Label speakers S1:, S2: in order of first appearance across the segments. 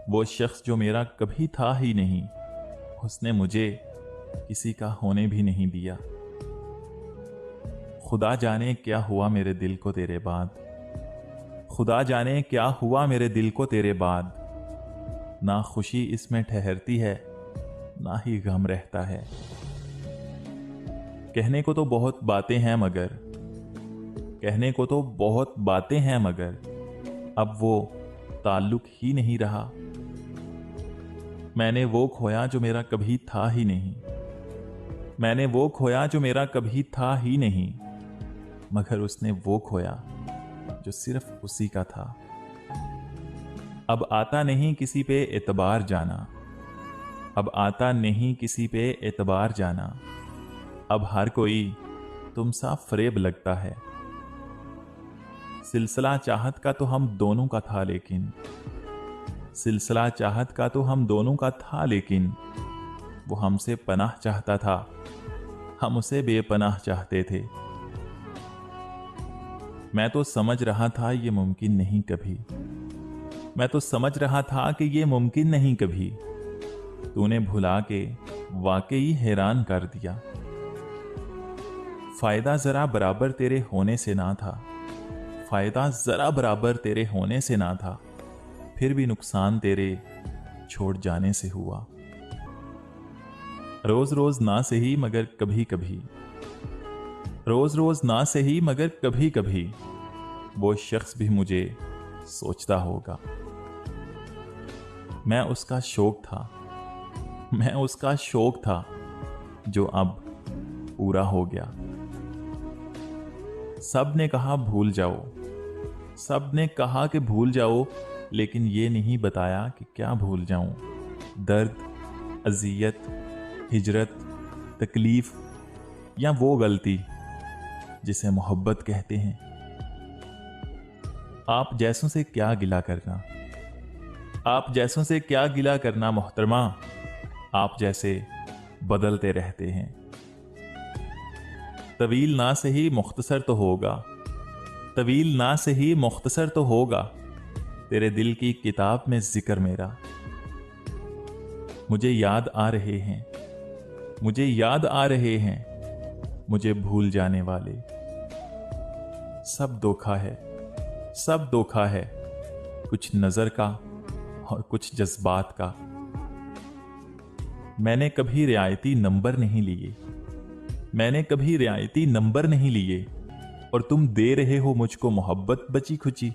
S1: वो शख्स जो मेरा कभी था ही नहीं, उसने मुझे किसी का होने भी नहीं दिया। खुदा जाने क्या हुआ मेरे दिल को तेरे बाद, खुदा जाने क्या हुआ मेरे दिल को तेरे बाद। ना खुशी इसमें ठहरती है, ना ही गम रहता है। कहने को तो बहुत बातें हैं मगर, कहने को तो बहुत बातें हैं मगर, अब वो ताल्लुक ही नहीं रहा। मैंने वो खोया जो मेरा कभी था ही नहीं, मैंने वो खोया जो मेरा कभी था ही नहीं, मगर उसने वो खोया जो सिर्फ उसी का था। अब आता नहीं किसी पे एतबार जाना, अब आता नहीं किसी पे एतबार जाना। अब हर कोई तुम सा फरेब लगता है। सिलसिला चाहत का तो हम दोनों का था लेकिन, सिलसिला चाहत का तो हम दोनों का था लेकिन, वो हमसे पनाह चाहता था, हम उसे बेपनाह चाहते थे। मैं तो समझ रहा था ये मुमकिन नहीं कभी, मैं तो समझ रहा था कि ये मुमकिन नहीं कभी। तूने भुला के वाकई हैरान कर दिया। फायदा जरा बराबर तेरे होने से ना था, फायदा जरा बराबर तेरे होने से ना था, फिर भी नुकसान तेरे छोड़ जाने से हुआ। रोज रोज ना सही मगर कभी कभी, रोज रोज ना सही मगर कभी कभी, वो शख्स भी मुझे सोचता होगा। मैं उसका शौक था, मैं उसका शौक था जो अब पूरा हो गया। सब ने कहा भूल जाओ, सब ने कहा कि भूल जाओ, लेकिन ये नहीं बताया कि क्या भूल जाऊं। दर्द, अजियत, हिजरत, तकलीफ या वो गलती जिसे मोहब्बत कहते हैं। आप जैसों से क्या गिला करना, आप जैसों से क्या गिला करना मोहतरमा, आप जैसे बदलते रहते हैं। तवील ना सही मुख्तसर तो होगा, तवील ना सही मुख्तसर तो होगा, तेरे दिल की किताब में जिक्र मेरा। मुझे याद आ रहे हैं, मुझे याद आ रहे हैं, मुझे भूल जाने वाले। सब धोखा है, सब धोखा है, कुछ नजर का और कुछ जज्बात का। मैंने कभी रियायती नंबर नहीं लिए, मैंने कभी रियायती नंबर नहीं लिए, और तुम दे रहे हो मुझको मोहब्बत बची खुची।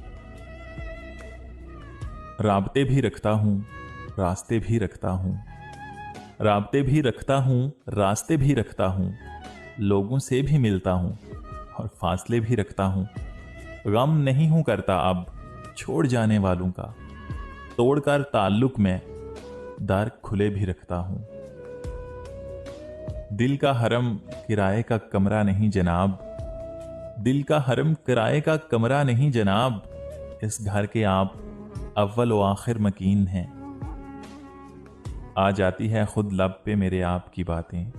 S1: राबते भी रखता हूं, रास्ते भी रखता हूं, राबते भी रखता हूं, रास्ते भी रखता हूं, लोगों से भी मिलता हूं और फासले भी रखता हूं। गम नहीं हूं करता अब छोड़ जाने वालों का, तोड़कर ताल्लुक में दर खुले भी रखता हूं। दिल का हरम किराए का कमरा नहीं जनाब, दिल का हरम किराए का कमरा नहीं जनाब, इस घर के आप अव्वल व आखिर मकीन हैं। आ जाती है खुद लब पे मेरे आप की बातें,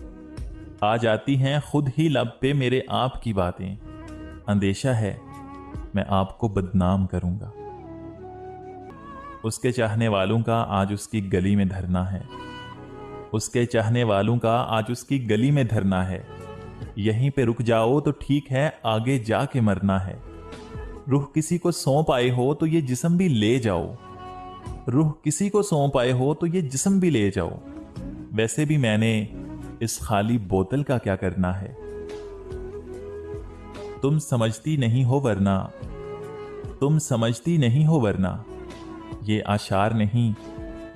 S1: आ जाती हैं खुद ही लब पे मेरे आप की बातें। अंदेशा है मैं आपको बदनाम करूंगा। उसके चाहने वालों का आज उसकी गली में धरना है, उसके चाहने वालों का आज उसकी गली में धरना है। यहीं पे रुक जाओ तो ठीक है, आगे जाके मरना है। रूह किसी को सौंप आए हो तो ये जिस्म भी ले जाओ, रूह किसी को सौंप आए हो तो ये जिस्म भी ले जाओ। वैसे भी मैंने इस खाली बोतल का क्या करना है। तुम समझती नहीं हो वरना, तुम समझती नहीं हो वरना, ये आशार नहीं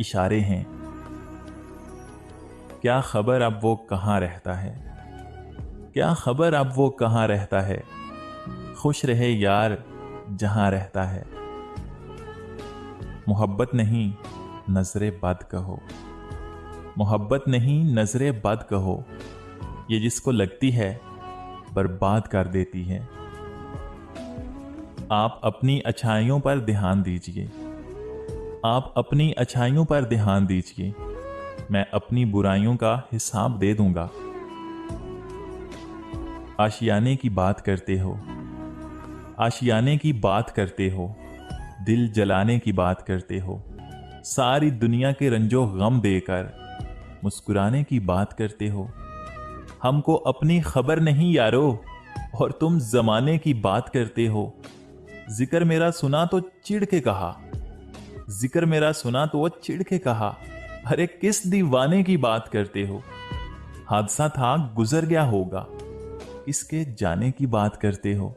S1: इशारे हैं। क्या खबर अब वो कहाँ रहता है, क्या खबर अब वो कहाँ रहता है, खुश रहे यार जहां रहता है। मोहब्बत नहीं नजरे बद कहो, मोहब्बत नहीं नजरे बद कहो, ये जिसको लगती है बर्बाद कर देती है। आप अपनी अच्छाइयों पर ध्यान दीजिए, आप अपनी अच्छाइयों पर ध्यान दीजिए, मैं अपनी बुराइयों का हिसाब दे दूंगा। आशियाने की बात करते हो, आशियाने की बात करते हो, दिल जलाने की बात करते हो, सारी दुनिया के रंजो गम देकर मुस्कुराने की बात करते हो। हमको अपनी खबर नहीं यारो, और तुम जमाने की बात करते हो। जिक्र मेरा सुना तो चिढ़ के कहा, जिक्र मेरा सुना तो वो चिढ़ के कहा, अरे किस दीवाने की बात करते हो। हादसा था गुजर गया होगा, किसके जाने की बात करते हो।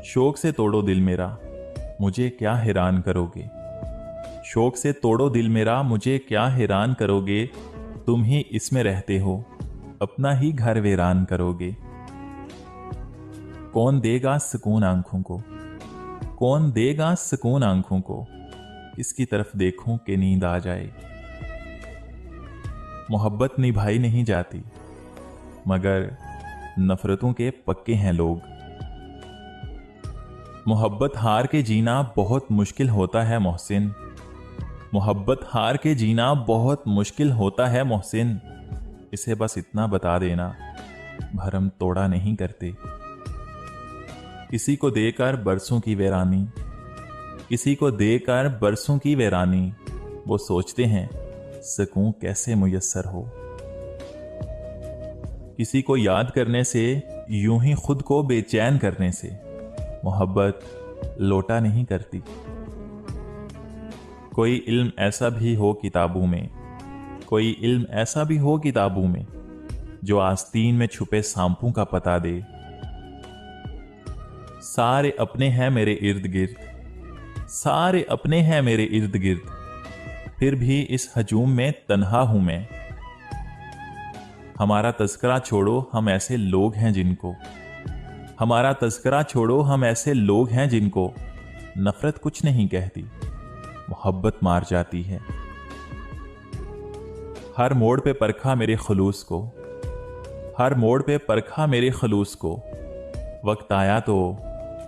S1: शौक से तोड़ो दिल मेरा, मुझे क्या हैरान करोगे। शौक से तोड़ो दिल मेरा, मुझे क्या हैरान करोगे। तुम ही इसमें रहते हो, अपना ही घर वीरान करोगे। कौन देगा सुकून आंखों को, कौन देगा सुकून आंखों को। किसकी तरफ देखूं कि नींद आ जाए। मोहब्बत निभाई नहीं जाती, मगर नफरतों के पक्के हैं लोग। मोहब्बत हार के जीना बहुत मुश्किल होता है मोहसिन, मोहब्बत हार के जीना बहुत मुश्किल होता है मोहसिन। इसे बस इतना बता देना, भरम तोड़ा नहीं करते। किसी को देकर बरसों की वीरानी, किसी को देकर बरसों की वीरानी, वो सोचते हैं सुकून कैसे मुयस्सर हो। किसी को याद करने से, यूं ही खुद को बेचैन करने से, मोहब्बत लोटा नहीं करती। कोई इल्म ऐसा भी हो किताबों में, कोई इल्म ऐसा भी हो किताबों में, जो आस्तीन में छुपे सांपों का पता दे। सारे अपने हैं मेरे इर्द गिर्द, सारे अपने हैं मेरे इर्द गिर्द, फिर भी इस हजूम में तन्हा हूं मैं। हमारा तज़किरा छोड़ो, हम ऐसे लोग हैं जिनको, हमारा तज़किरा छोड़ो, हम ऐसे लोग हैं जिनको नफरत कुछ नहीं कहती, मोहब्बत मार जाती है। हर मोड़ पे परखा मेरे खलूस को, हर मोड़ पे परखा मेरे खलूस को, वक्त आया तो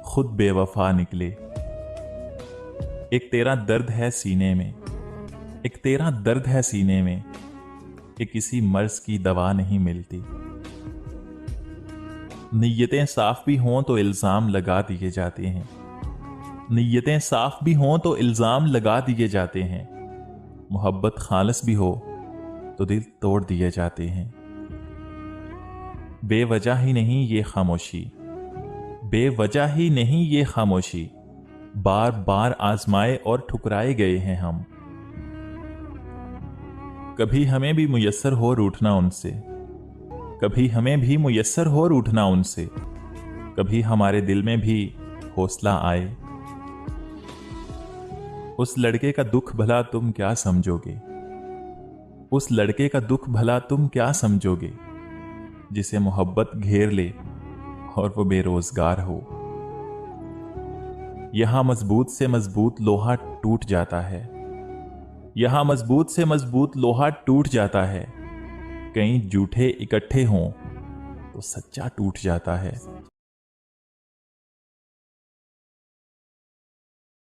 S1: खुद बेवफा निकले। एक तेरा दर्द है सीने में, एक तेरा दर्द है सीने में, कि किसी मर्ज की दवा नहीं मिलती। नीयतें साफ भी हों तो इल्जाम लगा दिए जाते हैं, नीयतें साफ भी हों तो इल्जाम लगा दिए जाते हैं। मोहब्बत खालिस भी हो तो दिल तोड़ दिए जाते हैं। बेवजह ही नहीं ये खामोशी, बेवजह ही नहीं ये खामोशी, बार बार आजमाए और ठुकराए गए हैं हम। कभी हमें भी मुयस्सर हो रूठना उनसे, कभी हमें भी मुयस्सर हो रूठना उनसे, कभी हमारे दिल में भी हौसला आए। उस लड़के का दुख भला तुम क्या समझोगे, उस लड़के का दुख भला तुम क्या समझोगे, जिसे मोहब्बत घेर ले और वो बेरोजगार हो। यहां मजबूत से मजबूत लोहा टूट जाता है, यहां मजबूत से मजबूत लोहा टूट जाता है। कहीं झूठे इकट्ठे हों तो सच्चा टूट जाता है।